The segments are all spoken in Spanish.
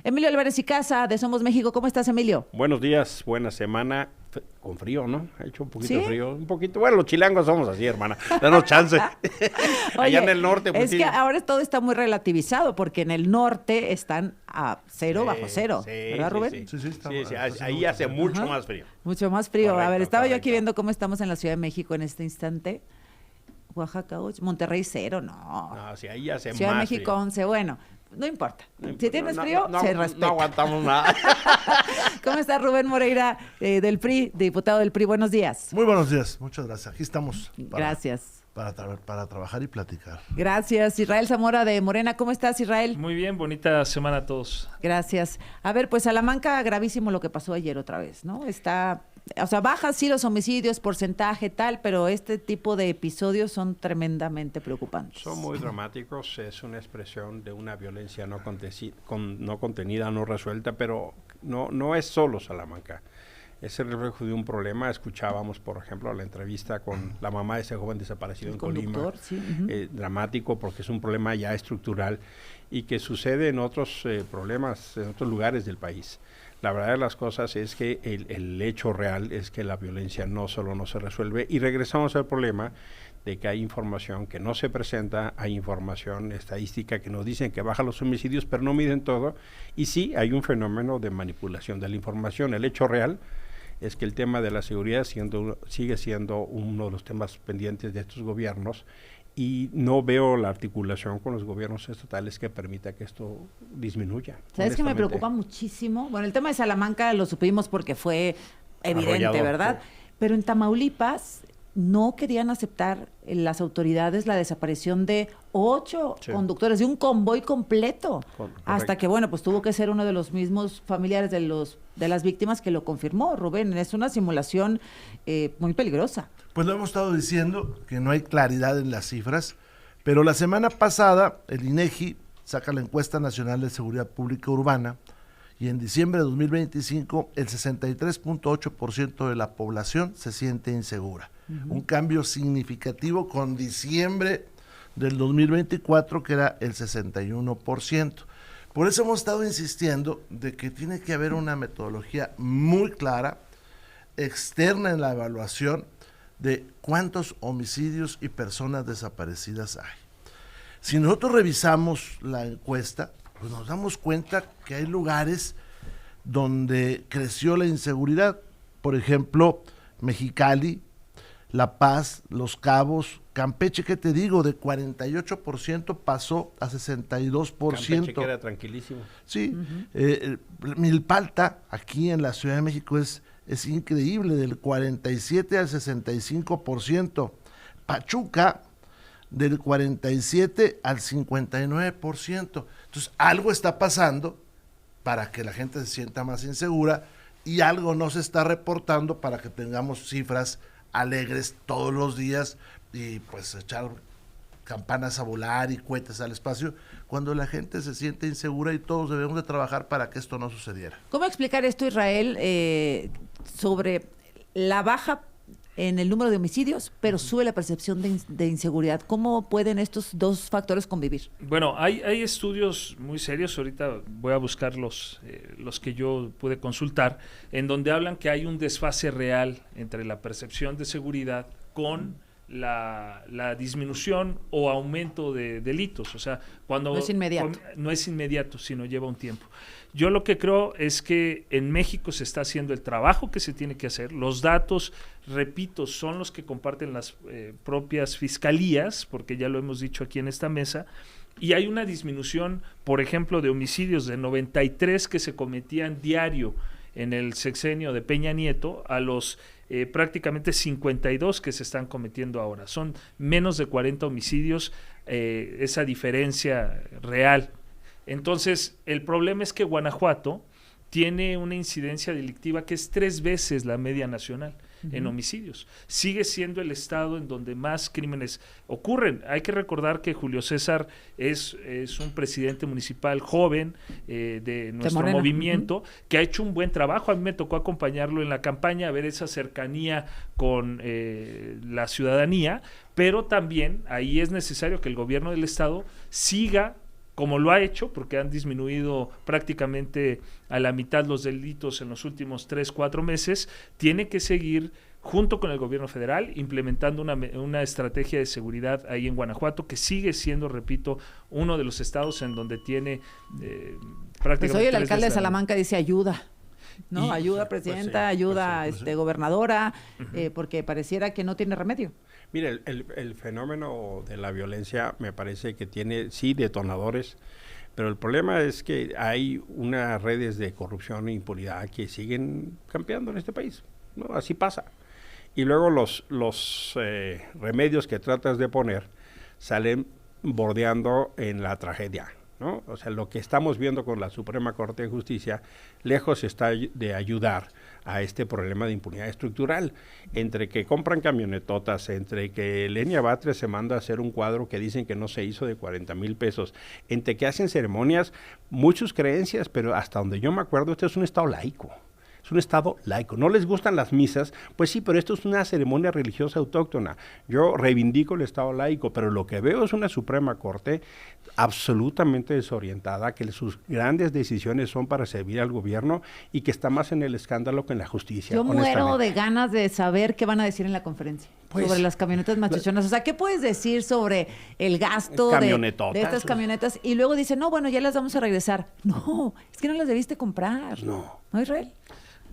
Emilio Álvarez y Casa, de Somos México. ¿Cómo estás, Emilio? Buenos días, buena semana. Con frío, ¿no? Ha hecho un poquito ¿Sí? de frío, un poquito. Bueno, los chilangos somos así, hermana. Danos chance. Allá en el norte, pues es sí. que ahora todo está muy relativizado, porque en el norte están a cero, bajo cero, Sí, ¿verdad, sí, Rubén? Sí, está ahí hace mucho Ajá. más frío. Mucho más frío. A ver, Correcto, estaba yo aquí correcto. viendo cómo estamos en la Ciudad de México en este instante. Oaxaca 8, Monterrey 0, no. No, sí, ahí hace Ciudad de más México frío. 11, bueno, no importa. No Si importa, tienes no, frío, no, se no, respeta. No aguantamos nada. ¿Cómo está Rubén Moreira, del PRI, diputado del PRI? Buenos días. Muy buenos días, muchas gracias. Aquí estamos Gracias. para trabajar y platicar. Gracias. Israel Zamora de Morena, ¿cómo estás, Israel? Muy bien, bonita semana a todos. Gracias. A ver, pues Salamanca, gravísimo lo que pasó ayer otra vez, ¿no? Baja sí los homicidios, porcentaje tal, pero este tipo de episodios son tremendamente preocupantes. Son muy dramáticos, es una expresión de una violencia no contenida, no resuelta, pero no es solo Salamanca. Es el reflejo de un problema. Escuchábamos, por ejemplo, la entrevista con la mamá de ese joven desaparecido El en Colima. conductor, sí. Dramático porque es un problema ya estructural y que sucede en otros problemas, en otros lugares del país. La verdad de las cosas es que el hecho real es que la violencia no solo no se resuelve, y regresamos al problema de que hay información que no se presenta, hay información estadística que nos dicen que bajan los homicidios, pero no miden todo, y sí hay un fenómeno de manipulación de la información. El hecho real es que el tema de la seguridad sigue siendo uno de los temas pendientes de estos gobiernos, y no veo la articulación con los gobiernos estatales que permita que esto disminuya. ¿Sabes qué me honestamente. preocupa muchísimo? Bueno, el tema de Salamanca lo supimos porque fue evidente, Arrollador, ¿verdad? sí. Pero en Tamaulipas no querían aceptar las autoridades la desaparición de 8 Sí. conductores, de un convoy completo. Correcto. Hasta que, bueno, pues tuvo que ser uno de los mismos familiares de las víctimas que lo confirmó, Rubén. Es una simulación muy peligrosa. Pues lo hemos estado diciendo, que no hay claridad en las cifras, pero la semana pasada el INEGI saca la encuesta nacional de seguridad pública urbana, y en diciembre de 2025 el 63.8% de la población se siente insegura. Un cambio significativo con diciembre del 2024, que era el 61%. Por eso hemos estado insistiendo de que tiene que haber una metodología muy clara, externa en la evaluación de cuántos homicidios y personas desaparecidas hay. Si nosotros revisamos la encuesta, pues nos damos cuenta que hay lugares donde creció la inseguridad. Por ejemplo, Mexicali, La Paz, Los Cabos, Campeche, ¿qué te digo? De 48% pasó a 62%. Campeche, que era tranquilísimo. Sí, Milpalta, aquí en la Ciudad de México, es increíble, del 47 al 65%. Pachuca, del 47 al 59%. Entonces, algo está pasando para que la gente se sienta más insegura, y algo no se está reportando para que tengamos cifras alegres todos los días y pues echar campanas a volar y cohetes al espacio cuando la gente se siente insegura, y todos debemos de trabajar para que esto no sucediera. ¿Cómo explicar esto, Israel, sobre la baja en el número de homicidios, pero sube la percepción de inseguridad? ¿Cómo pueden estos dos factores convivir? Bueno, hay estudios muy serios, ahorita voy a buscar los que yo pude consultar, en donde hablan que hay un desfase real entre la percepción de seguridad con la disminución o aumento de delitos. O sea, cuando No es inmediato. No es inmediato, sino lleva un tiempo. Yo lo que creo es que en México se está haciendo el trabajo que se tiene que hacer. Los datos, repito, son los que comparten las propias fiscalías, porque ya lo hemos dicho aquí en esta mesa, y hay una disminución, por ejemplo, de homicidios de 93 que se cometían diario en el sexenio de Peña Nieto a los prácticamente 52 que se están cometiendo ahora. Son menos de 40 homicidios, esa diferencia real. Entonces, el problema es que Guanajuato tiene una incidencia delictiva que es 3 veces la media nacional en homicidios. Sigue siendo el estado en donde más crímenes ocurren. Hay que recordar que Julio César es un presidente municipal joven de nuestro movimiento, que ha hecho un buen trabajo. A mí me tocó acompañarlo en la campaña, ver esa cercanía con la ciudadanía, pero también ahí es necesario que el gobierno del estado siga como lo ha hecho, porque han disminuido prácticamente a la mitad los delitos en los últimos 3-4 meses, tiene que seguir junto con el gobierno federal, implementando una estrategia de seguridad ahí en Guanajuato, que sigue siendo, repito, uno de los estados en donde tiene prácticamente... Pues hoy el alcalde de Salamanca dice ayuda, ¿no? Ayuda, presidenta, ayuda, gobernadora, porque pareciera que no tiene remedio. Mire, el fenómeno de la violencia me parece que tiene, sí, detonadores, pero el problema es que hay unas redes de corrupción e impunidad que siguen campeando en este país, ¿no? Así pasa. Y luego los remedios que tratas de poner salen bordeando en la tragedia, ¿no? O sea, lo que estamos viendo con la Suprema Corte de Justicia, lejos está de ayudar a este problema de impunidad estructural, entre que compran camionetotas, entre que Lenia Batres se manda a hacer un cuadro que dicen que no se hizo de 40,000 pesos, entre que hacen ceremonias, muchas creencias, pero hasta donde yo me acuerdo, este es un estado laico. Es un estado laico. ¿No les gustan las misas? Pues sí, pero esto es una ceremonia religiosa autóctona. Yo reivindico el estado laico, pero lo que veo es una Suprema Corte absolutamente desorientada, que sus grandes decisiones son para servir al gobierno y que está más en el escándalo que en la justicia. Yo muero de ganas de saber qué van a decir en la conferencia sobre las camionetas machichonas. O sea, ¿qué puedes decir sobre el gasto de estas camionetas? Y luego dicen, no, bueno, ya las vamos a regresar. No, es que no las debiste comprar. No. ¿No, Israel?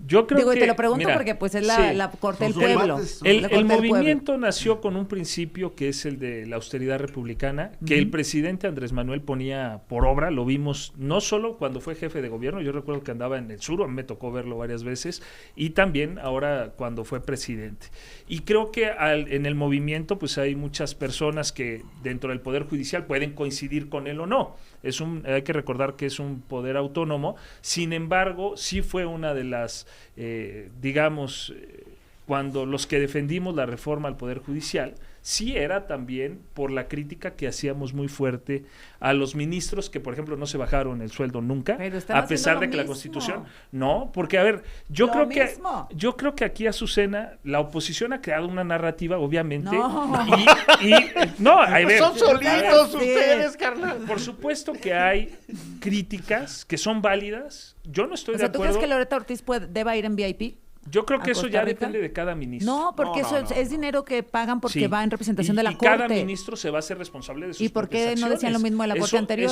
Yo creo que, te lo pregunto, mira, porque pues es la corte del pueblo. El movimiento nació con un principio que es el de la austeridad republicana, que el presidente Andrés Manuel ponía por obra. Lo vimos no solo cuando fue jefe de gobierno, yo recuerdo que andaba en el sur, a mí me tocó verlo varias veces, y también ahora cuando fue presidente. Y creo que en el movimiento pues hay muchas personas que dentro del Poder Judicial pueden coincidir con él o no. Hay que recordar que es un poder autónomo, sin embargo, sí fue una de las, cuando los que defendimos la reforma al Poder Judicial, sí era también por la crítica que hacíamos muy fuerte a los ministros que, por ejemplo, no se bajaron el sueldo nunca, a pesar de que la Constitución... No, porque, a ver, yo creo que aquí, Azucena, la oposición ha creado una narrativa, obviamente, son solitos ustedes, carnal. Por supuesto que hay críticas que son válidas. Yo no estoy de acuerdo. ¿Tú crees que Loretta Ortiz deba ir en VIP? Yo creo que eso ya depende de cada ministro. No, porque es dinero que pagan porque va en representación de la Corte. Y cada ministro se va a hacer responsable de sus ¿Y por qué acciones. no decían lo mismo de la Corte anterior?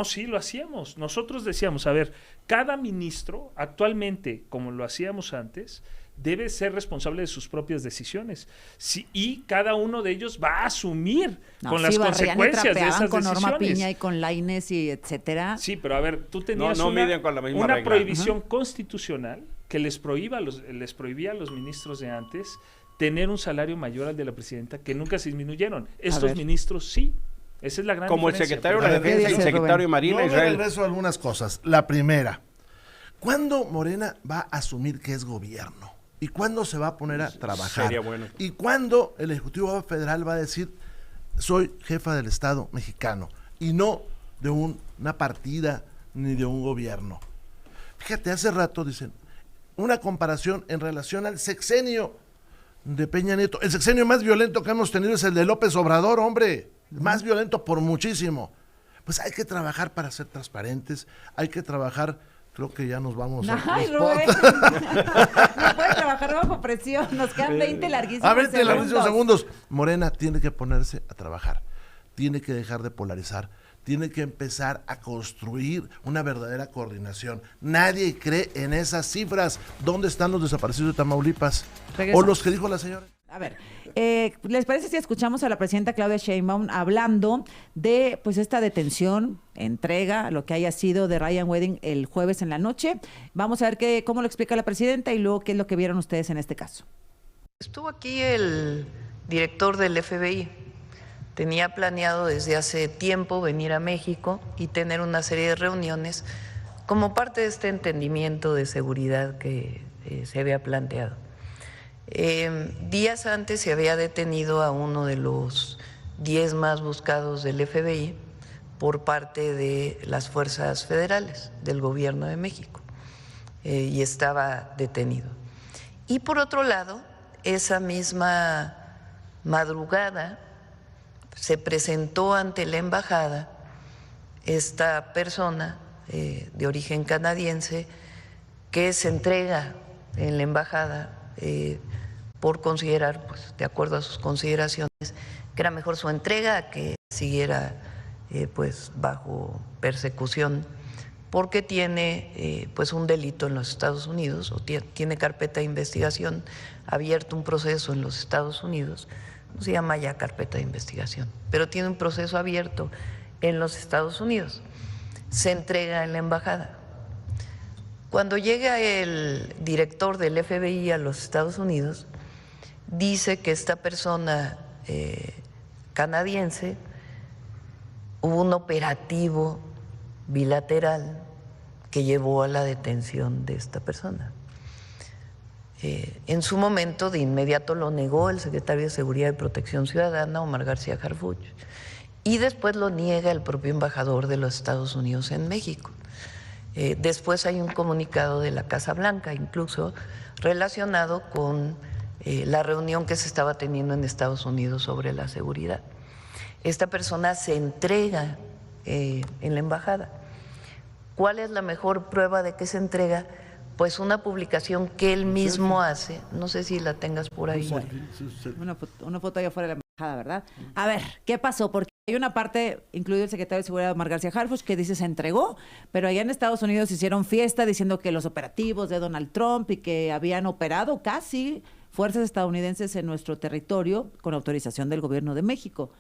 Sí lo hacíamos. Nosotros decíamos, a ver, cada ministro actualmente, como lo hacíamos antes, debe ser responsable de sus propias decisiones. Sí, y cada uno de ellos va a asumir con las consecuencias de esas con decisiones. Norma Piña y con Lainez y etcétera. Sí, pero a ver, tú tenías una prohibición constitucional que les prohibía a los ministros de antes tener un salario mayor al de la presidenta, que nunca se disminuyeron. Estos ministros sí. Esa es la gran como diferencia. El secretario de la Defensa y el secretario de Marina, Israel. Regreso a algunas cosas. La primera, ¿cuándo Morena va a asumir que es gobierno? ¿Y cuándo se va a poner a trabajar? Sería bueno. ¿Y cuándo el Ejecutivo Federal va a decir, soy jefa del Estado mexicano, y no de una partida ni de un gobierno? Fíjate, hace rato dicen, una comparación en relación al sexenio de Peña Nieto. El sexenio más violento que hemos tenido es el de López Obrador, hombre. Más violento por muchísimo. Pues hay que trabajar para ser transparentes, hay que trabajar... Creo que ya nos vamos a... ¡Ay, Rubén! No puede trabajar bajo presión. Nos quedan 20 larguísimos segundos. Morena tiene que ponerse a trabajar. Tiene que dejar de polarizar. Tiene que empezar a construir una verdadera coordinación. Nadie cree en esas cifras. ¿Dónde están los desaparecidos de Tamaulipas? O los que dijo la señora. A ver, ¿les parece si escuchamos a la presidenta Claudia Sheinbaum hablando de pues esta detención, entrega, lo que haya sido de Ryan Wedding el jueves en la noche? Vamos a ver cómo lo explica la presidenta y luego qué es lo que vieron ustedes en este caso. Estuvo aquí el director del FBI. Tenía planeado desde hace tiempo venir a México y tener una serie de reuniones como parte de este entendimiento de seguridad que se había planteado. Días antes se había detenido a uno de los 10 más buscados del FBI por parte de las fuerzas federales del gobierno de México y estaba detenido. Y por otro lado, esa misma madrugada se presentó ante la embajada esta persona de origen canadiense que se entrega en la embajada por considerar, pues de acuerdo a sus consideraciones, que era mejor su entrega a que siguiera pues bajo persecución, porque tiene pues un delito en los Estados Unidos, o tiene carpeta de investigación, abierto un proceso en los Estados Unidos, no se llama ya carpeta de investigación, pero tiene un proceso abierto en los Estados Unidos, se entrega en la embajada. Cuando llega el director del FBI a los Estados Unidos, dice que esta persona canadiense, hubo un operativo bilateral que llevó a la detención de esta persona. En su momento, de inmediato lo negó el secretario de Seguridad y Protección Ciudadana, Omar García Harfuch, y después lo niega el propio embajador de los Estados Unidos en México. Después hay un comunicado de la Casa Blanca, incluso relacionado con la reunión que se estaba teniendo en Estados Unidos sobre la seguridad. Esta persona se entrega en la embajada. ¿Cuál es la mejor prueba de que se entrega? Pues una publicación que él mismo hace, no sé si la tengas por ahí. Una foto allá afuera de la embajada, ¿verdad? A ver, ¿qué pasó? Porque hay una parte, incluido el secretario de Seguridad, Omar García Harfuch, que dice se entregó, pero allá en Estados Unidos hicieron fiesta diciendo que los operativos de Donald Trump y que habían operado casi fuerzas estadounidenses en nuestro territorio con autorización del gobierno de México.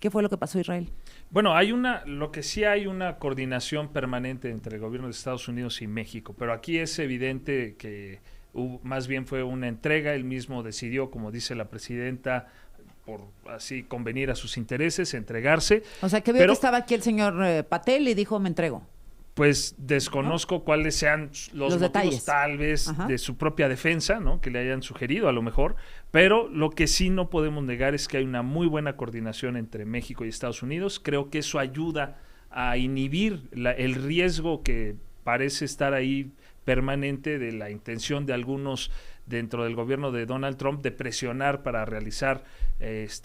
¿Qué fue lo que pasó, Israel? Bueno, lo que sí hay una coordinación permanente entre el gobierno de Estados Unidos y México, pero aquí es evidente que más bien fue una entrega, él mismo decidió, como dice la presidenta, por así convenir a sus intereses, entregarse. O sea, que vio que estaba aquí el señor Patel y dijo, me entrego. Pues desconozco cuáles sean los motivos detalles, tal vez ajá, de su propia defensa, ¿no? Que le hayan sugerido a lo mejor, pero lo que sí no podemos negar es que hay una muy buena coordinación entre México y Estados Unidos. Creo que eso ayuda a inhibir el riesgo que parece estar ahí permanente de la intención de algunos dentro del gobierno de Donald Trump de presionar para realizar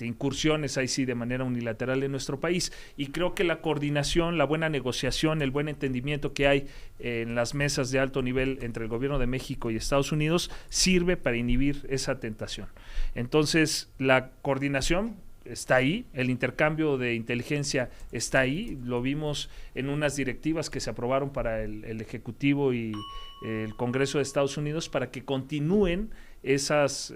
incursiones ahí sí de manera unilateral en nuestro país, y creo que la coordinación, la buena negociación, el buen entendimiento que hay en las mesas de alto nivel entre el gobierno de México y Estados Unidos sirve para inhibir esa tentación. Entonces la coordinación está ahí, el intercambio de inteligencia está ahí, lo vimos en unas directivas que se aprobaron para el Ejecutivo y el Congreso de Estados Unidos para que continúen esos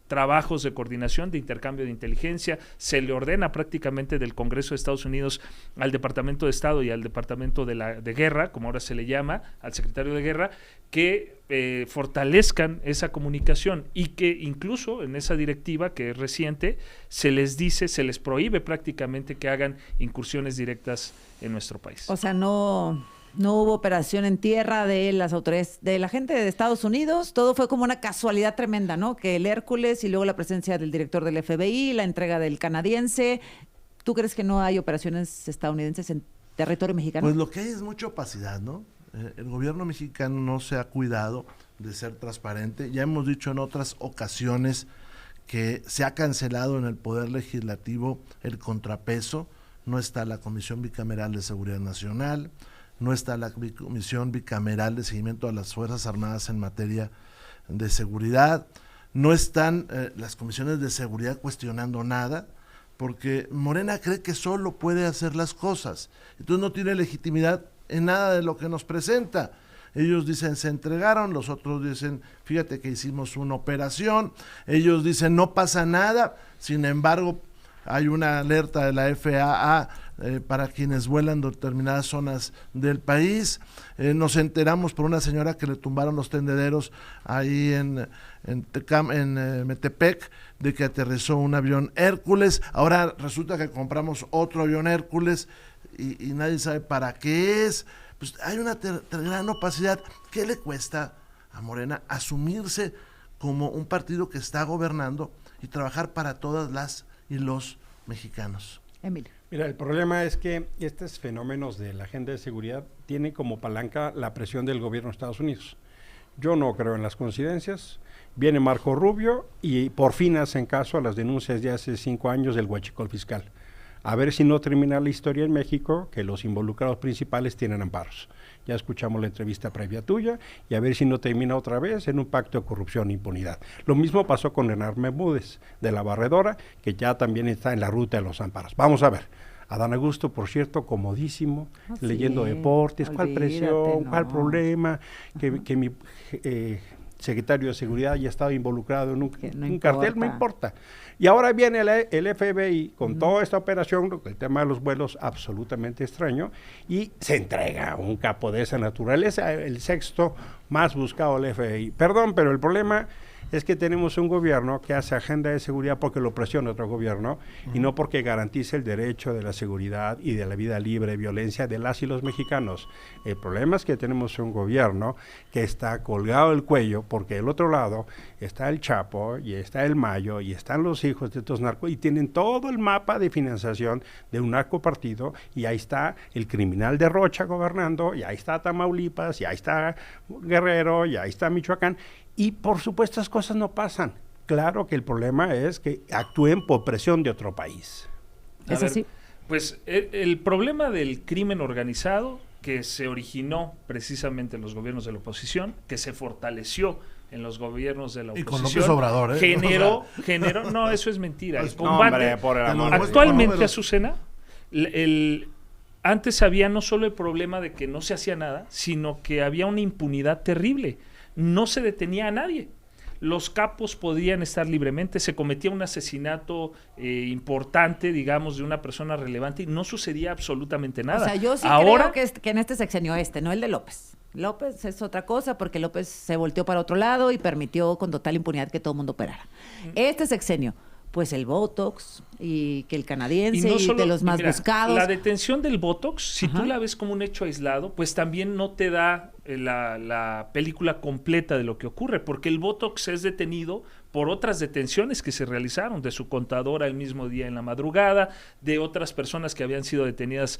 trabajos de coordinación, de intercambio de inteligencia. Se le ordena prácticamente del Congreso de Estados Unidos al Departamento de Estado y al Departamento de Guerra, como ahora se le llama, al Secretario de Guerra, que fortalezcan esa comunicación, y que incluso en esa directiva que es reciente se les prohíbe prácticamente que hagan incursiones directas en nuestro país. O sea, no hubo operación en tierra de las autoridades, de la gente de Estados Unidos, todo fue como una casualidad tremenda, ¿no? Que el Hércules y luego la presencia del director del FBI, la entrega del canadiense. ¿Tú crees que no hay operaciones estadounidenses en territorio mexicano? Pues lo que hay es mucha opacidad, ¿no? El gobierno mexicano no se ha cuidado de ser transparente. Ya hemos dicho en otras ocasiones que se ha cancelado en el Poder Legislativo el contrapeso. No está la Comisión Bicameral de Seguridad Nacional, no está la Comisión Bicameral de Seguimiento a las Fuerzas Armadas en materia de seguridad, no están las comisiones de seguridad cuestionando nada, porque Morena cree que solo puede hacer las cosas, entonces no tiene legitimidad en nada de lo que nos presenta. Ellos dicen se entregaron, los otros dicen fíjate que hicimos una operación, ellos dicen no pasa nada, sin embargo hay una alerta de la FAA para quienes vuelan de determinadas zonas del país. Nos enteramos por una señora que le tumbaron los tendederos ahí en Metepec, de que aterrizó un avión Hércules. Ahora resulta que compramos otro avión Hércules y nadie sabe para qué es. Pues hay una gran opacidad. ¿Qué le cuesta a Morena asumirse como un partido que está gobernando y trabajar para todas las y los mexicanos? Emilio. Mira, el problema es que estos fenómenos de la agenda de seguridad tienen como palanca la presión del gobierno de Estados Unidos. Yo no creo en las coincidencias. Viene Marco Rubio y por fin hacen caso a las denuncias de hace 5 años del huachicol fiscal. A ver si no termina la historia en México, que los involucrados principales tienen amparos. Ya escuchamos la entrevista previa tuya, y a ver si no termina otra vez en un pacto de corrupción e impunidad. Lo mismo pasó con Hernán Bermúdez, de la Barredora, que ya también está en la ruta de los amparos. Vamos a ver. Adán Augusto, por cierto, comodísimo, leyendo deportes, cuál presión, cuál problema, que mi secretario de Seguridad ya estaba involucrado en un cartel, no importa. Y ahora viene el FBI con toda esta operación, el tema de los vuelos absolutamente extraño, y se entrega un capo de esa naturaleza, el sexto más buscado del FBI. Perdón, pero el problema es que tenemos un gobierno que hace agenda de seguridad porque lo presiona otro gobierno y no porque garantice el derecho de la seguridad y de la vida libre de violencia de las y los mexicanos. El problema es que tenemos un gobierno que está colgado del cuello porque del otro lado está el Chapo y está el Mayo y están los hijos de estos narcos y tienen todo el mapa de financiación de un narcopartido, y ahí está el criminal de Rocha gobernando, y ahí está Tamaulipas, y ahí está Guerrero, y ahí está Michoacán. Y por supuesto estas cosas no pasan. Claro que el problema es que actúen por presión de otro país. ¿Es así? Pues el problema del crimen organizado, que se originó precisamente en los gobiernos de la oposición, que se fortaleció en los gobiernos de la oposición. Y con López Obrador, generó, no, eso es mentira. El combate, actualmente, Azucena, antes había no solo el problema de que no se hacía nada, sino que había una impunidad terrible. No se detenía a nadie. Los capos podían estar libremente, se cometía un asesinato importante, digamos, de una persona relevante, y no sucedía absolutamente nada. O sea, yo sí ahora, creo que en este sexenio no el de López. López es otra cosa, porque López se volteó para otro lado y permitió con total impunidad que todo el mundo operara. Este sexenio, pues el Botox y que el canadiense y de los más buscados. La detención del Botox, si tú la ves como un hecho aislado, pues también no te da la película completa de lo que ocurre, porque el Botox es detenido por otras detenciones que se realizaron, de su contadora el mismo día en la madrugada, de otras personas que habían sido detenidas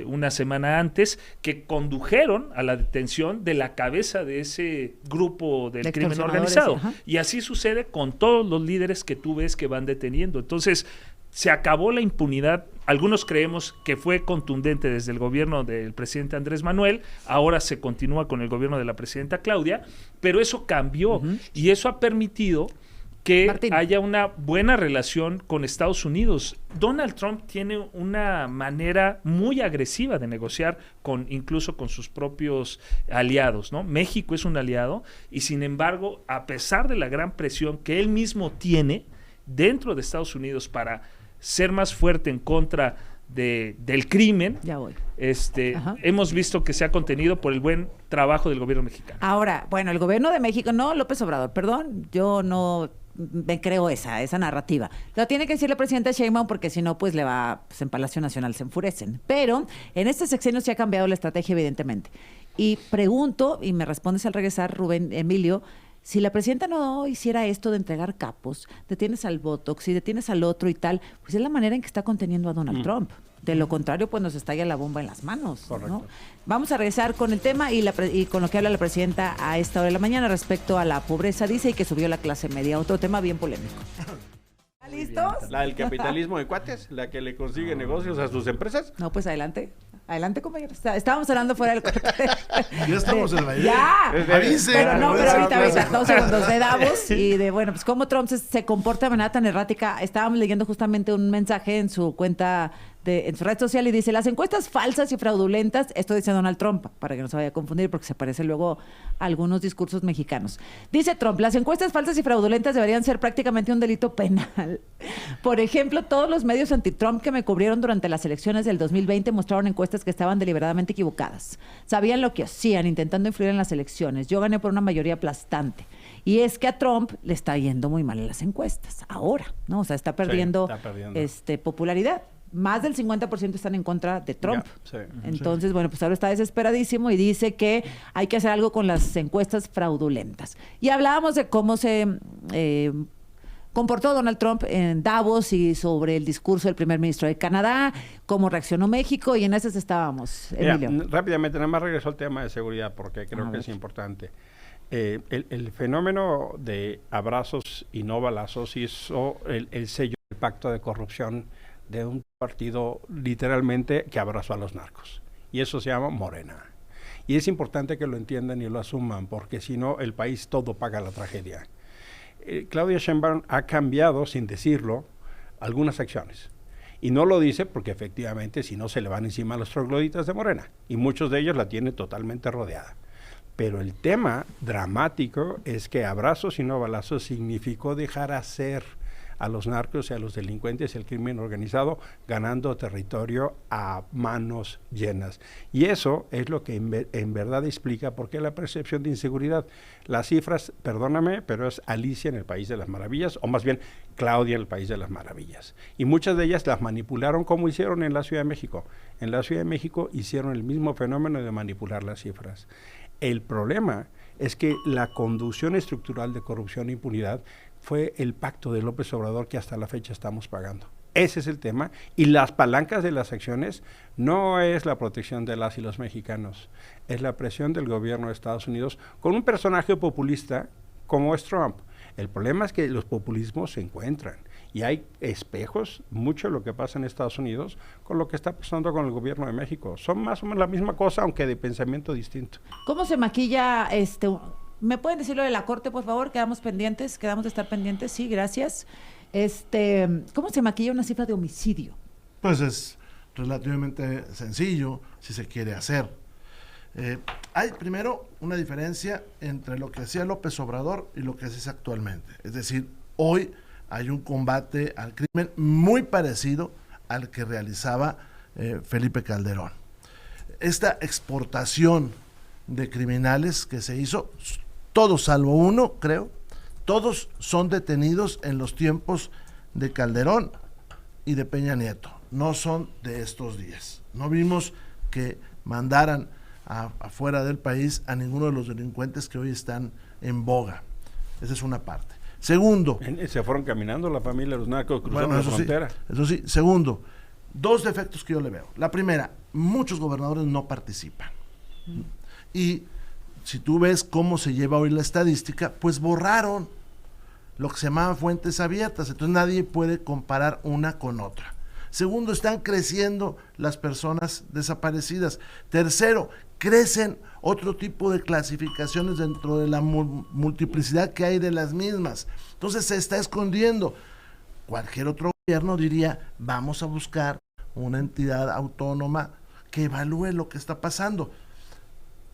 una semana antes, que condujeron a la detención de la cabeza de ese grupo del crimen organizado. Y así sucede con todos los líderes que tú ves que van deteniendo. Entonces, se acabó la impunidad. Algunos creemos que fue contundente desde el gobierno del presidente Andrés Manuel, ahora se continúa con el gobierno de la presidenta Claudia, pero eso cambió y eso ha permitido que haya una buena relación con Estados Unidos. Donald Trump tiene una manera muy agresiva de negociar incluso con sus propios aliados, ¿no? México es un aliado y, sin embargo, a pesar de la gran presión que él mismo tiene dentro de Estados Unidos para ser más fuerte en contra del crimen, hemos visto que se ha contenido por el buen trabajo del gobierno mexicano. Ahora, bueno, el gobierno de México, no López Obrador, perdón, yo no me creo esa narrativa. Lo tiene que decir la presidenta Sheinbaum, porque si no, pues en Palacio Nacional se enfurecen. Pero en este sexenio se ha cambiado la estrategia, evidentemente. Y pregunto, y me respondes al regresar, Rubén Emilio, si la presidenta no hiciera esto de entregar capos, detienes al Botox y detienes al otro y tal, pues es la manera en que está conteniendo a Donald Trump. De lo contrario, pues nos estalla la bomba en las manos, ¿no? Vamos a regresar con el tema y con lo que habla la presidenta a esta hora de la mañana respecto a la pobreza, dice, y que subió la clase media. Otro tema bien polémico. ¿Listos? La del capitalismo de cuates, la que le consigue negocios a sus empresas. No, pues adelante. Adelante, compañeros. Estábamos hablando fuera del corte. Ya estamos en la idea. ¡Ya! Avise. Pero ahorita, 2 segundos de Davos y de, pues cómo Trump se comporta de manera tan errática. Estábamos leyendo justamente un mensaje en su cuenta en su red social y dice: las encuestas falsas y fraudulentas, esto dice Donald Trump, para que no se vaya a confundir porque se parece luego a algunos discursos mexicanos. Dice Trump: las encuestas falsas y fraudulentas deberían ser prácticamente un delito penal. Por ejemplo, todos los medios anti-Trump que me cubrieron durante las elecciones del 2020 mostraron encuestas que estaban deliberadamente equivocadas. Sabían lo que hacían, intentando influir en las elecciones. Yo gané por una mayoría aplastante. Y es que a Trump le está yendo muy mal en las encuestas, ahora, ¿no? O sea, está perdiendo. Popularidad. Más del 50% están en contra de Trump. Entonces, bueno, pues ahora está desesperadísimo y dice que hay que hacer algo con las encuestas fraudulentas. Y hablábamos de cómo se comportó Donald Trump en Davos y sobre el discurso del primer ministro de Canadá, cómo reaccionó México, y en esas estábamos, Emilio. Rápidamente, nada más regreso al tema de seguridad porque creo que es importante. El fenómeno de abrazos y no balazos hizo el sello del pacto de corrupción de un partido literalmente que abrazó a los narcos. Y eso se llama Morena. Y es importante que lo entiendan y lo asuman, porque si no, el país todo paga la tragedia. Claudia Sheinbaum ha cambiado, sin decirlo, algunas acciones. Y no lo dice porque efectivamente si no se le van encima a los trogloditas de Morena. Y muchos de ellos la tienen totalmente rodeada. Pero el tema dramático es que abrazos y no balazos significó dejar hacer a los narcos y a los delincuentes y al crimen organizado, ganando territorio a manos llenas. Y eso es lo que en verdad explica por qué la percepción de inseguridad. Las cifras, perdóname, pero es Alicia en el País de las Maravillas, o más bien Claudia en el País de las Maravillas. Y muchas de ellas las manipularon como hicieron en la Ciudad de México. En la Ciudad de México hicieron el mismo fenómeno de manipular las cifras. El problema es que la conducción estructural de corrupción e impunidad fue el pacto de López Obrador que hasta la fecha estamos pagando. Ese es el tema. Y las palancas de las acciones no es la protección de las y los mexicanos, es la presión del gobierno de Estados Unidos con un personaje populista como es Trump. El problema es que los populismos se encuentran y hay espejos, mucho de lo que pasa en Estados Unidos con lo que está pasando con el gobierno de México. Son más o menos la misma cosa, aunque de pensamiento distinto. ¿Cómo se maquilla ¿Me pueden decir lo de la Corte, por favor? Quedamos de estar pendientes, sí, gracias. ¿Cómo se maquilla una cifra de homicidio? Pues es relativamente sencillo, si se quiere hacer. Hay primero una diferencia entre lo que hacía López Obrador y lo que se hace actualmente. Es decir, hoy hay un combate al crimen muy parecido al que realizaba Felipe Calderón. Esta exportación de criminales que se hizo, todos salvo uno, creo, todos son detenidos en los tiempos de Calderón y de Peña Nieto, no son de estos días. No vimos que mandaran afuera del país a ninguno de los delincuentes que hoy están en boga. Esa es una parte. Segundo, se fueron caminando la familia de los narcos cruzando la frontera. Eso sí. Segundo, dos defectos que yo le veo. La primera, muchos gobernadores no participan. Y si tú ves cómo se lleva hoy la estadística, pues borraron lo que se llamaban fuentes abiertas, entonces nadie puede comparar una con otra. Segundo, están creciendo las personas desaparecidas. Tercero, crecen otro tipo de clasificaciones dentro de la multiplicidad que hay de las mismas. Entonces se está escondiendo. Cualquier otro gobierno diría, vamos a buscar una entidad autónoma que evalúe lo que está pasando.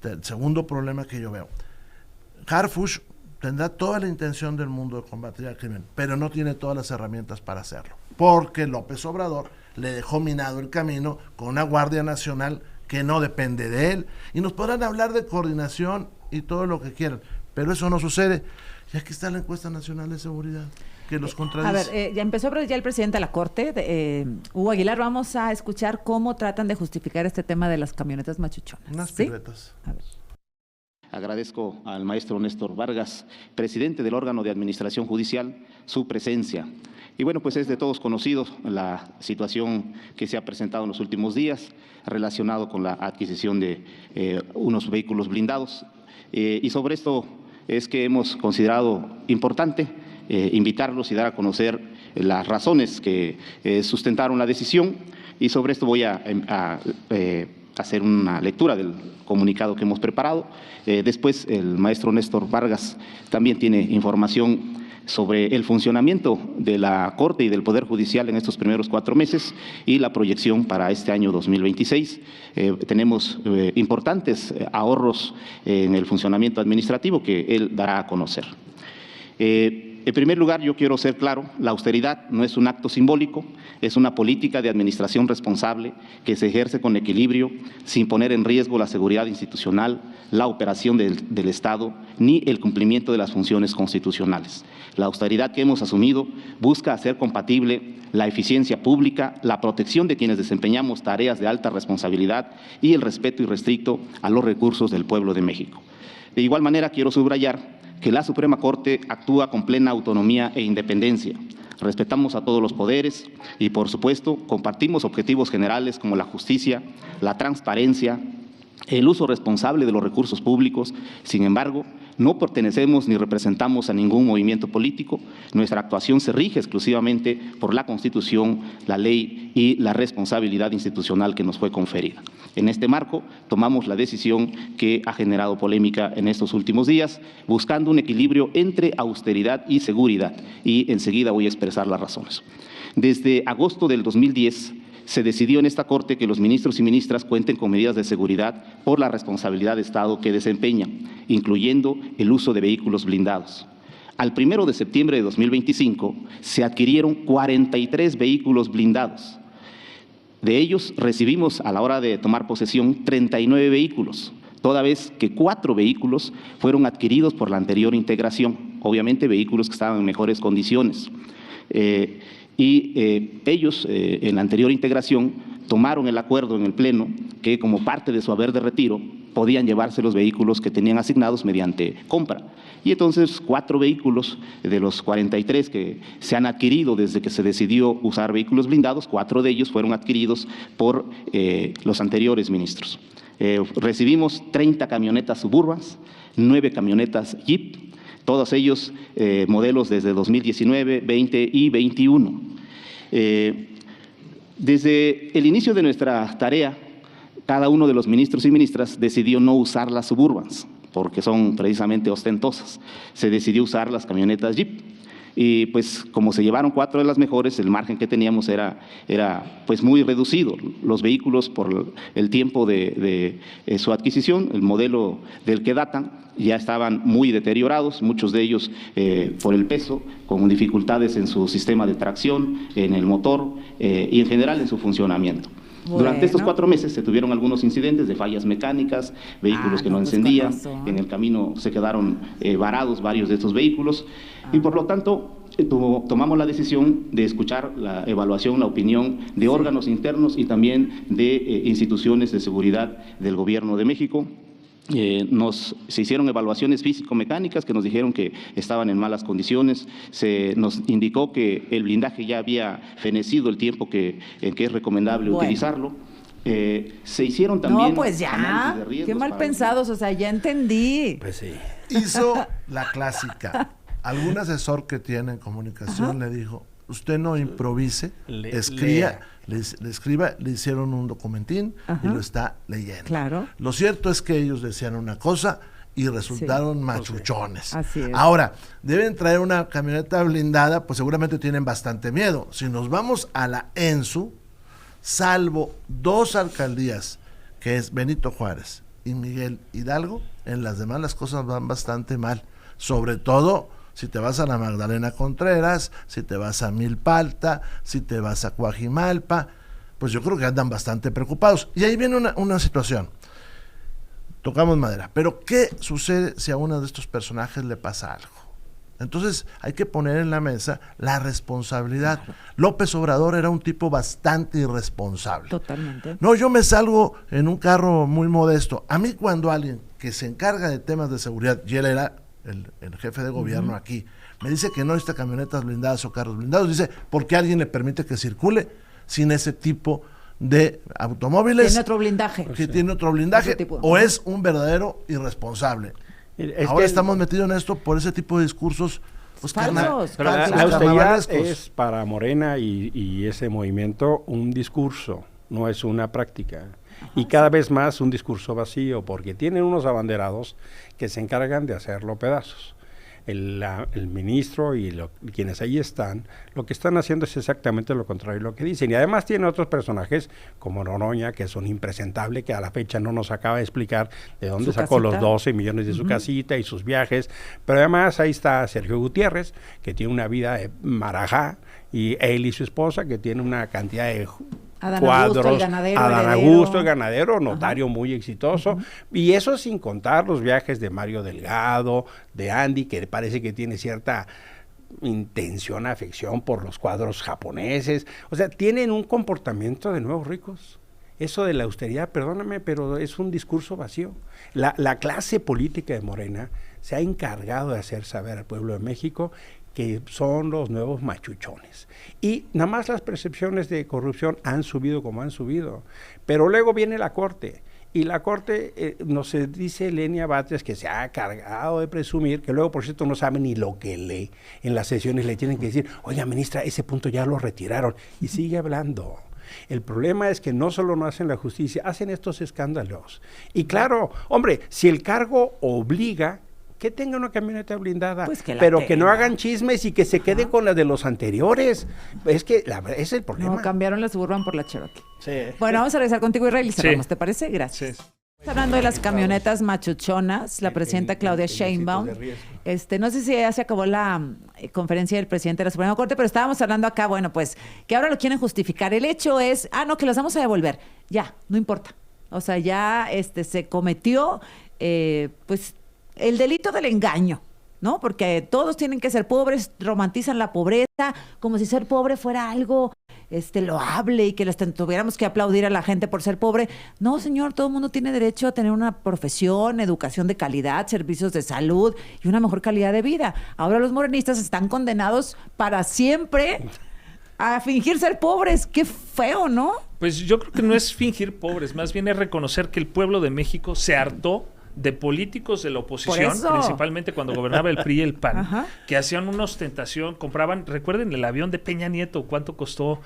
El segundo problema que yo veo, Harfuch tendrá toda la intención del mundo de combatir al crimen, pero no tiene todas las herramientas para hacerlo, porque López Obrador le dejó minado el camino con una Guardia Nacional que no depende de él, y nos podrán hablar de coordinación y todo lo que quieran, pero eso no sucede. Y aquí está la encuesta nacional de seguridad que los contradice. A ver, ya empezó ya el presidente de la Corte, Hugo Aguilar. Vamos a escuchar cómo tratan de justificar este tema de las camionetas machuchonas. Unas ¿sí? piruetas. A ver. Agradezco al maestro Néstor Vargas, presidente del órgano de administración judicial, su presencia. Y bueno, pues es de todos conocido la situación que se ha presentado en los últimos días relacionado con la adquisición de unos vehículos blindados. Y sobre esto es que hemos considerado importante invitarlos y dar a conocer las razones que sustentaron la decisión. Y sobre esto voy a hacer una lectura del comunicado que hemos preparado. Después el maestro Néstor Vargas también tiene información sobre el funcionamiento de la Corte y del Poder Judicial en estos primeros 4 meses y la proyección para este año 2026. Tenemos importantes ahorros en el funcionamiento administrativo que él dará a conocer. En primer lugar, yo quiero ser claro, la austeridad no es un acto simbólico, es una política de administración responsable que se ejerce con equilibrio, sin poner en riesgo la seguridad institucional, la operación del Estado, ni el cumplimiento de las funciones constitucionales. La austeridad que hemos asumido busca hacer compatible la eficiencia pública, la protección de quienes desempeñamos tareas de alta responsabilidad y el respeto irrestricto a los recursos del pueblo de México. De igual manera, quiero subrayar que la Suprema Corte actúa con plena autonomía e independencia. Respetamos a todos los poderes y, por supuesto, compartimos objetivos generales como la justicia, la transparencia, el uso responsable de los recursos públicos. Sin embargo, no pertenecemos ni representamos a ningún movimiento político. Nuestra actuación se rige exclusivamente por la Constitución, la ley y la responsabilidad institucional que nos fue conferida. En este marco, tomamos la decisión que ha generado polémica en estos últimos días, buscando un equilibrio entre austeridad y seguridad. Y enseguida voy a expresar las razones. Desde agosto del 2010, se decidió en esta Corte que los ministros y ministras cuenten con medidas de seguridad por la responsabilidad de Estado que desempeñan, incluyendo el uso de vehículos blindados. Al 1 de septiembre de 2025 se adquirieron 43 vehículos blindados. De ellos recibimos a la hora de tomar posesión 39 vehículos, toda vez que 4 vehículos fueron adquiridos por la anterior integración, obviamente vehículos que estaban en mejores condiciones. Ellos, en la anterior integración, tomaron el acuerdo en el Pleno que, como parte de su haber de retiro, podían llevarse los vehículos que tenían asignados mediante compra. Y entonces 4 vehículos de los 43 que se han adquirido desde que se decidió usar vehículos blindados, 4 de ellos fueron adquiridos por los anteriores ministros. Recibimos 30 camionetas Suburbans, 9 camionetas Jeep, todos ellos modelos desde 2019, 20 y 21. Desde el inicio de nuestra tarea, cada uno de los ministros y ministras decidió no usar las Suburbans, porque son precisamente ostentosas. Se decidió usar las camionetas Jeep. Y pues como se llevaron 4 de las mejores, el margen que teníamos era pues muy reducido. Los vehículos, por el tiempo de su adquisición, el modelo del que datan, ya estaban muy deteriorados, muchos de ellos por el peso, con dificultades en su sistema de tracción, en el motor y en general en su funcionamiento. Bueno. Durante estos 4 meses se tuvieron algunos incidentes de fallas mecánicas, vehículos que no encendían, en el camino se quedaron varados varios de estos vehículos y por lo tanto tomamos la decisión de escuchar la evaluación, la opinión de órganos internos y también de instituciones de seguridad del Gobierno de México. Se hicieron evaluaciones físico-mecánicas que nos dijeron que estaban en malas condiciones, se nos indicó que el blindaje ya había fenecido el tiempo en que es recomendable utilizarlo. Se hicieron también... No, pues ya, qué mal pensados, o sea, ya entendí. Pues sí. Hizo la clásica. Algún asesor que tiene en comunicación le dijo, usted no improvise, escriba, le hicieron un documentín y lo está leyendo. Claro. Lo cierto es que ellos decían una cosa y resultaron machuchones. Así es. Ahora, deben traer una camioneta blindada, pues seguramente tienen bastante miedo. Si nos vamos a la ENSU, salvo 2 alcaldías, que es Benito Juárez y Miguel Hidalgo, en las demás las cosas van bastante mal. Sobre todo si te vas a la Magdalena Contreras, si te vas a Milpalta, si te vas a Coajimalpa, pues yo creo que andan bastante preocupados. Y ahí viene una situación. Tocamos madera. Pero ¿qué sucede si a uno de estos personajes le pasa algo? Entonces hay que poner en la mesa la responsabilidad. Claro. López Obrador era un tipo bastante irresponsable. Totalmente. No, yo me salgo en un carro muy modesto. A mí cuando alguien que se encarga de temas de seguridad, y él era el jefe de gobierno aquí, me dice que no necesita camionetas blindadas o carros blindados, dice, ¿por qué alguien le permite que circule sin ese tipo de automóviles? Tiene otro blindaje. Que tiene otro blindaje, o es un verdadero irresponsable. Ahora estamos metidos en esto por ese tipo de discursos pues, falsos. Pero la austeridad es para Morena y ese movimiento un discurso, no es una práctica. Y cada vez más un discurso vacío, porque tienen unos abanderados que se encargan de hacerlo pedazos. El ministro y quienes ahí están, lo que están haciendo es exactamente lo contrario de lo que dicen. Y además tiene otros personajes como Noroña, que son impresentables, que a la fecha no nos acaba de explicar de dónde sacó los 12 millones de su casita y sus viajes. Pero además ahí está Sergio Gutiérrez, que tiene una vida de marajá, y él y su esposa, que tiene una cantidad de cuadros, Adán Augusto, el ganadero, notario muy exitoso, y eso sin contar los viajes de Mario Delgado, de Andy, que parece que tiene cierta intención, afección por los cuadros japoneses. O sea, tienen un comportamiento de nuevos ricos. Eso de la austeridad, perdóname, pero es un discurso vacío. La clase política de Morena se ha encargado de hacer saber al pueblo de México que son los nuevos machuchones. Y nada más las percepciones de corrupción han subido como han subido. Pero luego viene la Corte Y la Corte, nos dice Lenia Batres, que se ha cargado de presumir, que luego, por cierto, no sabe ni lo que lee. En las sesiones le tienen que decir, oiga, ministra, ese punto ya lo retiraron. Y sigue hablando. El problema es que no solo no hacen la justicia, hacen estos escándalos. Y claro, hombre, si el cargo obliga, que tenga una camioneta blindada, pues pero que no hagan chismes y que se quede con las de los anteriores. Es que ese es el problema. No, cambiaron la Suburban por la Cherokee. Sí. Bueno, vamos a regresar contigo, Israel, y cerramos, Sí. ¿te parece? Gracias. Sí. Estamos hablando de las camionetas machuchonas, la presidenta Claudia Sheinbaum. No sé si ya se acabó la conferencia del presidente de la Suprema Corte, pero estábamos hablando acá, bueno, pues, que ahora lo quieren justificar. El hecho es, no, que los vamos a devolver. Ya, no importa. O sea, ya se cometió, pues, el delito del engaño, ¿no? Porque todos tienen que ser pobres, romantizan la pobreza, como si ser pobre fuera algo loable y que les tuviéramos que aplaudir a la gente por ser pobre. No, señor, todo el mundo tiene derecho a tener una profesión, educación de calidad, servicios de salud y una mejor calidad de vida. Ahora los morenistas están condenados para siempre a fingir ser pobres. Qué feo, ¿no? Pues yo creo que no es fingir pobres, más bien es reconocer que el pueblo de México se hartó de políticos de la oposición, principalmente cuando gobernaba el PRI y el PAN, Ajá. que hacían una ostentación, compraban, recuerden el avión de Peña Nieto, cuánto costó,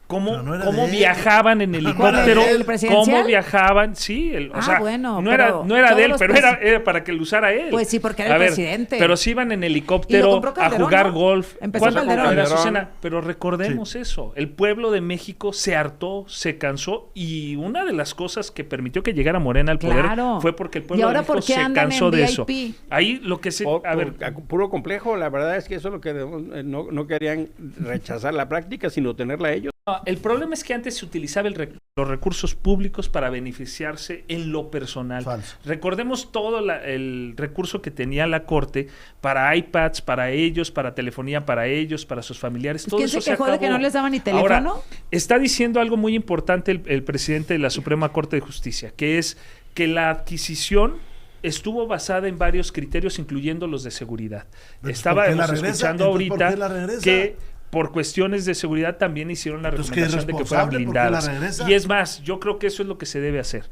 cómo viajaban en helicóptero, ¿El presidencial? cómo viajaban, sí, o sea, bueno, no era de él, pero era para que lo usara él. Pues sí, porque era el presidente. Pero sí iban en Y lo helicóptero compró Calderón, a jugar ¿no? golf. Empezó ¿Cuánto Calderón. era su cena? Pero recordemos eso, el pueblo de México se hartó, se cansó, y una de las cosas que permitió que llegara Morena al poder Claro. fue porque el ¿Y pueblo de ahora México por qué se andan cansó en de eso. VIP? Ahí lo que se... A ver, Puro complejo, la verdad es que eso es lo que no querían rechazar la práctica, sino tenerla ellos. el problema es que antes se utilizaba los recursos públicos para beneficiarse en lo personal. Falso. Recordemos todo el recurso que tenía la Corte para iPads, para ellos, para telefonía para ellos, para sus familiares. Pues todo ¿quién eso se quejó de que no les daban ni teléfono? Ahora, está diciendo algo muy importante el presidente de la Suprema Corte de Justicia, que es que la adquisición estuvo basada en varios criterios, incluyendo los de seguridad. Estábamos escuchando ahorita que por cuestiones de seguridad también hicieron la recomendación de que fueran blindadas. Y es más, yo creo que eso es lo que se debe hacer.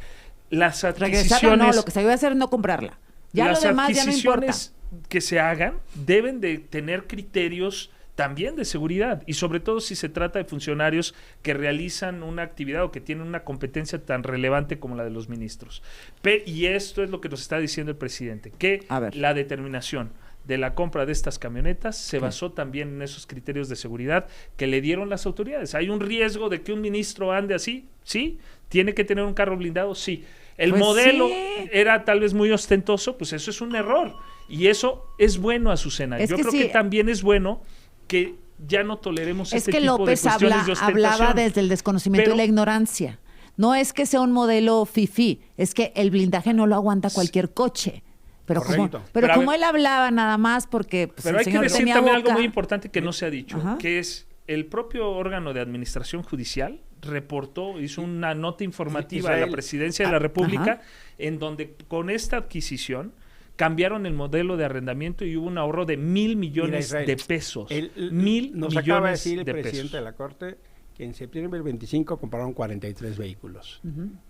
Las adquisiciones... No, lo que se debe hacer es no comprarla. Ya lo demás ya no importa. Las adquisiciones que se hagan deben de tener criterios también de seguridad, y sobre todo si se trata de funcionarios que realizan una actividad o que tienen una competencia tan relevante como la de los ministros. Y esto es lo que nos está diciendo el presidente, que la determinación de la compra de estas camionetas se basó también en esos criterios de seguridad que le dieron las autoridades. ¿Hay un riesgo de que un ministro ande así? Sí. ¿Tiene que tener un carro blindado? Sí. El modelo era tal vez muy ostentoso, pues eso es un error. Y eso es bueno, Azucena. Yo creo que también es bueno que ya no toleremos este tipo de cuestiones de ostentación. Es que López hablaba desde el desconocimiento y la ignorancia. No es que sea un modelo fifí, es que el blindaje no lo aguanta cualquier coche. Pero como él hablaba nada más porque pues, pero el hay señor que decir tenía también boca. algo muy importante que no se ha dicho, Ajá. que es el propio órgano de administración judicial reportó, hizo una nota informativa a la presidencia de la República en donde con esta adquisición cambiaron el modelo de arrendamiento y hubo un ahorro de 1,000 millones de pesos. Nos acaba de decir el presidente de la Corte que en septiembre del 25 compraron 43 vehículos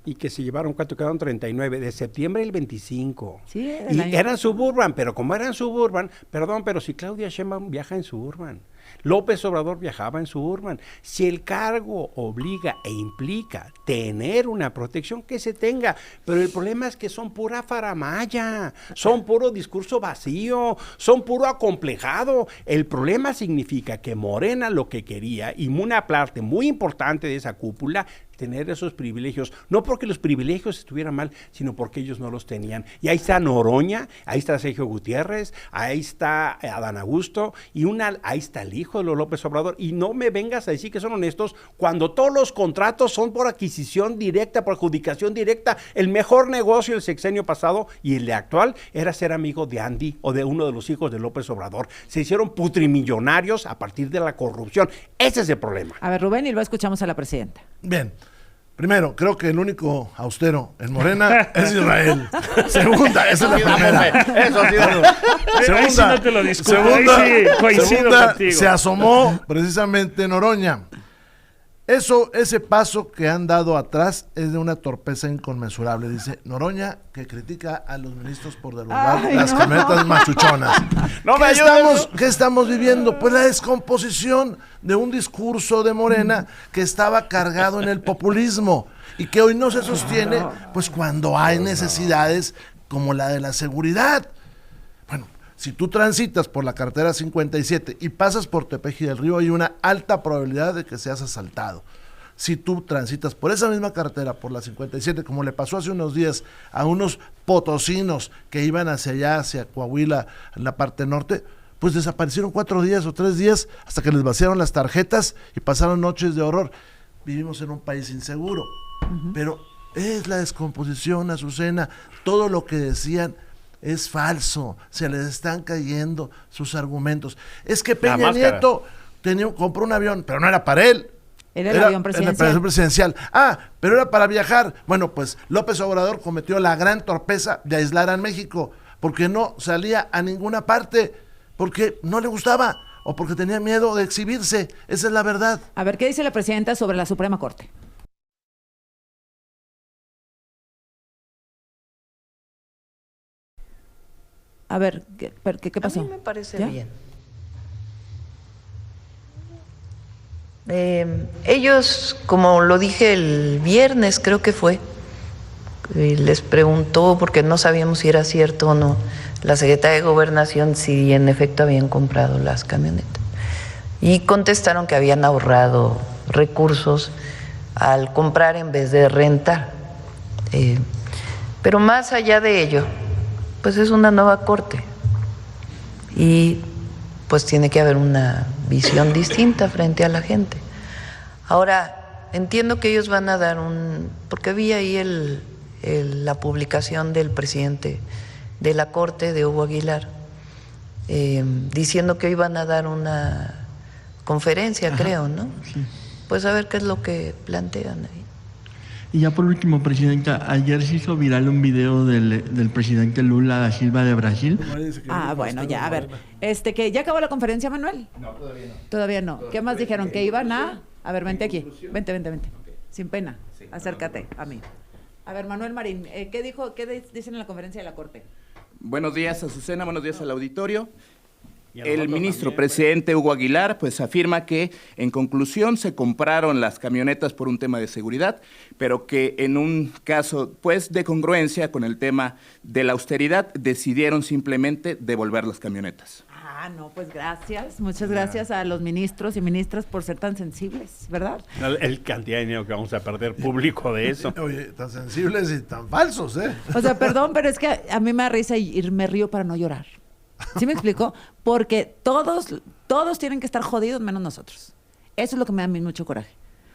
y que se llevaron, ¿cuánto quedaron? 39 de septiembre del 25. Sí, y eran Suburban, pero como eran Suburban, pero si Claudia Sheinbaum viaja en Suburban, López Obrador viajaba en Suburban. Si el cargo obliga e implica tener una protección, que se tenga. Pero el problema es que son pura faramaya, son puro discurso vacío, son puro acomplejado. El problema significa que Morena lo que quería, y una parte muy importante de esa cúpula, tener esos privilegios, no porque los privilegios estuvieran mal, sino porque ellos no los tenían. Y ahí está Noroña, ahí está Sergio Gutiérrez, ahí está Adán Augusto, y ahí está el hijo de López Obrador. Y no me vengas a decir que son honestos cuando todos los contratos son por adquisición directa, por adjudicación directa. El mejor negocio del sexenio pasado y el de actual era ser amigo de Andy o de uno de los hijos de López Obrador. Se hicieron putrimillonarios a partir de la corrupción. Ese es el problema. A ver, Rubén, y luego escuchamos a la presidenta. Bien. Primero, creo que el único austero en Morena es Israel. Segunda, esa es la primera. Eso ha sido. Ahí sí no te lo discuto, ahí sí coincido contigo. Se asomó precisamente Noroña. Ese paso que han dado atrás es de una torpeza inconmensurable, dice Noroña, que critica a los ministros por derrumbar las camionetas machuchonas. No me ayudes. ¿Qué estamos viviendo? Pues la descomposición de un discurso de Morena que estaba cargado en el populismo y que hoy no se sostiene, pues cuando hay necesidades como la de la seguridad. Bueno, si tú transitas por la carretera 57 y pasas por Tepeji del Río, hay una alta probabilidad de que seas asaltado. Si tú transitas por esa misma carretera, por la 57, como le pasó hace unos días a unos potosinos que iban hacia allá, hacia Coahuila, en la parte norte, pues desaparecieron 4 días o 3 días hasta que les vaciaron las tarjetas y pasaron noches de horror. Vivimos en un país inseguro, pero es la descomposición, Azucena, todo lo que decían es falso, se les están cayendo sus argumentos. Es que Peña Nieto compró un avión, pero no era para él. Era el avión presidencial. Pero era para viajar. Bueno, pues López Obrador cometió la gran torpeza de aislar a México, porque no salía a ninguna parte, porque no le gustaba o porque tenía miedo de exhibirse. Esa es la verdad. A ver, ¿qué dice la presidenta sobre la Suprema Corte? A ver, ¿qué pasó? A mí me parece ¿Ya? bien. Ellos, como lo dije el viernes, creo que fue, les preguntó, porque no sabíamos si era cierto o no, la secretaria de Gobernación, si en efecto habían comprado las camionetas. Y contestaron que habían ahorrado recursos al comprar en vez de rentar. Pero más allá de ello, pues es una nueva corte y pues tiene que haber una visión distinta frente a la gente. Ahora, entiendo que ellos van a dar porque vi ahí la publicación del presidente de la Corte, de Hugo Aguilar, diciendo que hoy van a dar una conferencia, creo, ¿no? Sí. Pues a ver qué es lo que plantean ahí. Y ya por último, presidenta, ayer se hizo viral un video del presidente Lula da Silva de Brasil. Bueno, ya, a ver. Que ¿ya acabó la conferencia, Manuel? No, todavía no. Todavía no. ¿Qué más dijeron? Que iban a... A ver, vente aquí. Vente. Okay. Sin pena. Sí, acércate a mí. A ver, Manuel Marín, ¿qué dicen en la conferencia de la Corte? Buenos días, Azucena, buenos días al auditorio. El ministro presidente Hugo Aguilar pues afirma que en conclusión se compraron las camionetas por un tema de seguridad, pero que en un caso pues de congruencia con el tema de la austeridad decidieron simplemente devolver las camionetas. No, pues gracias, muchas gracias a los ministros y ministras por ser tan sensibles, ¿verdad? El cantidad de dinero que vamos a perder público de eso. Oye, tan sensibles y tan falsos, ¿eh? O sea, perdón, pero es que a mí me da risa y me río para no llorar. ¿Sí me explico? Porque todos tienen que estar jodidos menos nosotros. Eso es lo que me da a mí mucho coraje.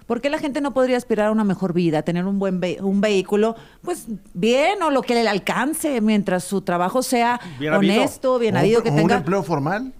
¿Por qué la gente no podría aspirar a una mejor vida, a tener un buen un vehículo, pues bien, o lo que le alcance, mientras su trabajo sea bien honesto, bien habido, que tenga un empleo formal?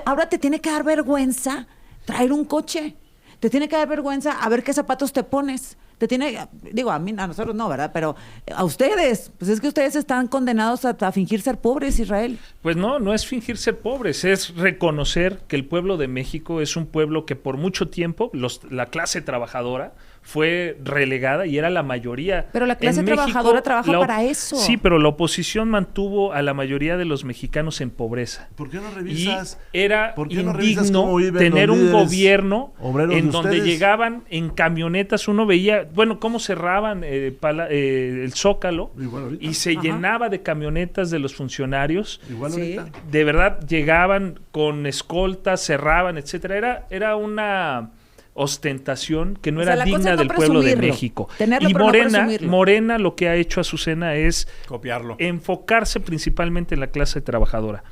Ahora te tiene que dar vergüenza traer un coche. Te tiene que dar vergüenza a ver qué zapatos te pones. A nosotros no, ¿verdad? Pero a ustedes, pues es que ustedes están condenados a fingir ser pobres, Israel. Pues no es fingir ser pobres, es reconocer que el pueblo de México es un pueblo que por mucho tiempo la clase trabajadora fue relegada y era la mayoría. Pero la clase trabajadora trabaja para eso. Sí, pero la oposición mantuvo a la mayoría de los mexicanos en pobreza. ¿Por qué no revisas? Y era indigno tener un gobierno en donde llegaban en camionetas, uno veía, cómo cerraban el Zócalo y se llenaba de camionetas de los funcionarios. Igual ahorita. De verdad, llegaban con escoltas, cerraban, etcétera. Era una ostentación que no era digna del pueblo de México. Y Morena lo que ha hecho Azucena es copiarlo, enfocarse principalmente en la clase trabajadora.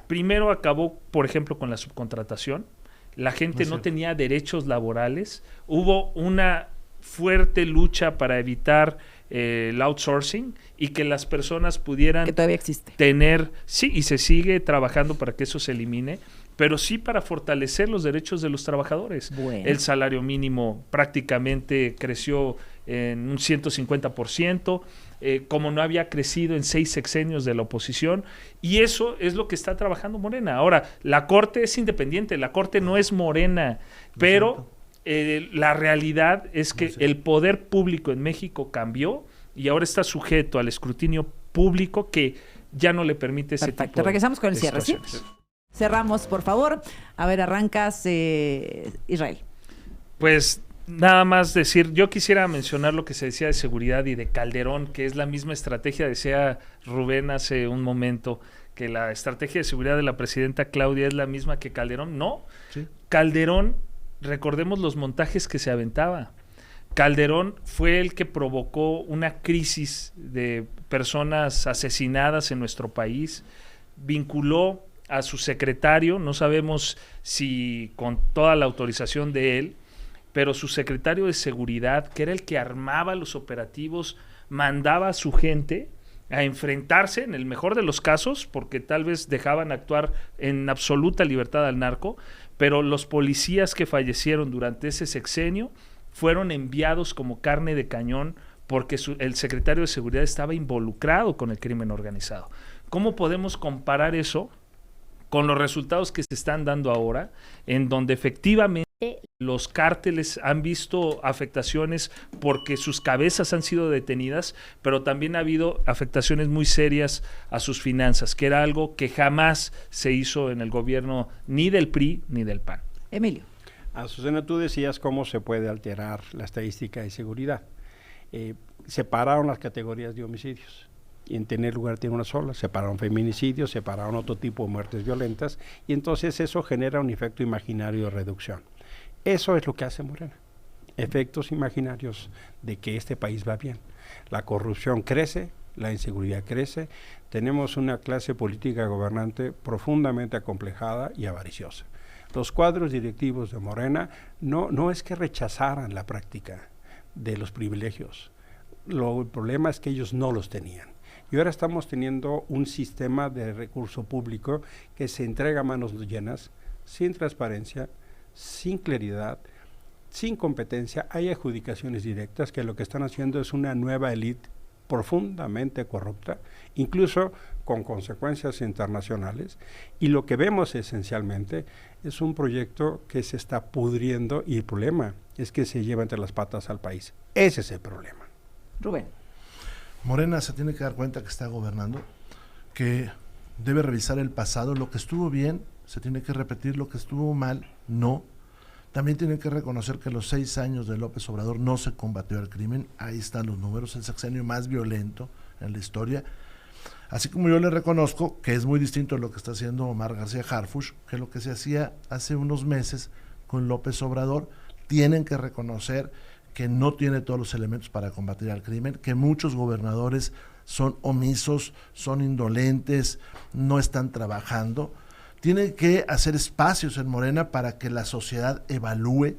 Primero acabó, por ejemplo, con la subcontratación. La gente no tenía derechos laborales. Hubo una fuerte lucha para evitar el outsourcing y que las personas pudieran que todavía existe. Y se sigue trabajando para que eso se elimine, pero sí para fortalecer los derechos de los trabajadores. Bueno. El salario mínimo prácticamente creció en un 150%, como no había crecido en 6 sexenios de la oposición, y eso es lo que está trabajando Morena. Ahora, la Corte es independiente, la Corte no es Morena, pero la realidad es que el poder público en México cambió y ahora está sujeto al escrutinio público que ya no le permite ese tipo de regresamos con el cierre, ¿sí? Cerramos, por favor. A ver, arrancas, Israel. Pues nada más decir, yo quisiera mencionar lo que se decía de seguridad y de Calderón, que es la misma estrategia, decía Rubén hace un momento, que la estrategia de seguridad de la presidenta Claudia es la misma que Calderón. No, Sí. Calderón, recordemos los montajes que se aventaba. Calderón fue el que provocó una crisis de personas asesinadas en nuestro país, vinculó a su secretario, no sabemos si con toda la autorización de él, pero su secretario de seguridad, que era el que armaba los operativos, mandaba a su gente a enfrentarse, en el mejor de los casos, porque tal vez dejaban actuar en absoluta libertad al narco, pero los policías que fallecieron durante ese sexenio fueron enviados como carne de cañón porque el secretario de seguridad estaba involucrado con el crimen organizado. ¿Cómo podemos comparar eso con los resultados que se están dando ahora, en donde efectivamente los cárteles han visto afectaciones porque sus cabezas han sido detenidas, pero también ha habido afectaciones muy serias a sus finanzas, que era algo que jamás se hizo en el gobierno ni del PRI ni del PAN? Emilio. Azucena, tú decías cómo se puede alterar la estadística de seguridad. Separaron las categorías de homicidios. Y en tener lugar tiene una sola, separaron feminicidios, separaron otro tipo de muertes violentas, y entonces eso genera un efecto imaginario de reducción. Eso es lo que hace Morena, efectos imaginarios de que este país va bien. La corrupción crece, la inseguridad crece, tenemos una clase política gobernante profundamente acomplejada y avariciosa. Los cuadros directivos de Morena no es que rechazaran la práctica de los privilegios, el problema es que ellos no los tenían. Y ahora estamos teniendo un sistema de recurso público que se entrega a manos llenas, sin transparencia, sin claridad, sin competencia. Hay adjudicaciones directas que lo que están haciendo es una nueva élite profundamente corrupta, incluso con consecuencias internacionales. Y lo que vemos esencialmente es un proyecto que se está pudriendo y el problema es que se lleva entre las patas al país. Ese es el problema. Rubén. Morena se tiene que dar cuenta que está gobernando, que debe revisar el pasado, lo que estuvo bien, se tiene que repetir, lo que estuvo mal, no. También tiene que reconocer que los 6 años de López Obrador no se combatió el crimen, ahí están los números, el sexenio más violento en la historia. Así como yo le reconozco que es muy distinto a lo que está haciendo Omar García Harfuch, que lo que se hacía hace unos meses con López Obrador, tienen que reconocer que no tiene todos los elementos para combatir al crimen, que muchos gobernadores son omisos, son indolentes, no están trabajando. Tienen que hacer espacios en Morena para que la sociedad evalúe.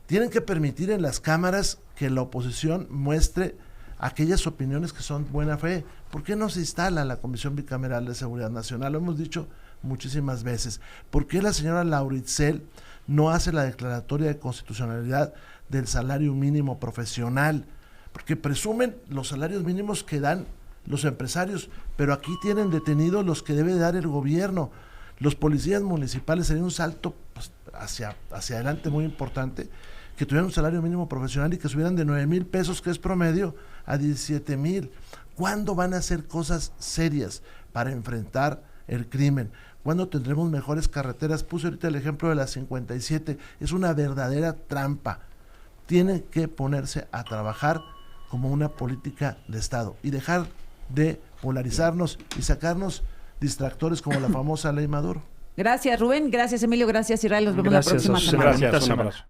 Tienen que permitir en las cámaras que la oposición muestre aquellas opiniones que son buena fe. ¿Por qué no se instala la Comisión Bicameral de Seguridad Nacional? Lo hemos dicho muchísimas veces. ¿Por qué la señora Laura Itzel no hace la declaratoria de constitucionalidad del salario mínimo profesional? Porque presumen los salarios mínimos que dan los empresarios, pero aquí tienen detenidos los que debe dar el gobierno. Los policías municipales sería un salto pues, hacia adelante muy importante, que tuvieran un salario mínimo profesional y que subieran de 9,000 pesos, que es promedio, a 17,000. ¿Cuándo van a hacer cosas serias para enfrentar el crimen? ¿Cuándo tendremos mejores carreteras? Puse ahorita el ejemplo de la 57, es una verdadera trampa. Tienen que ponerse a trabajar como una política de Estado y dejar de polarizarnos y sacarnos distractores como la famosa ley Maduro. Gracias, Rubén. Gracias, Emilio. Gracias, Israel. Nos vemos la próxima semana. Gracias, un abrazo.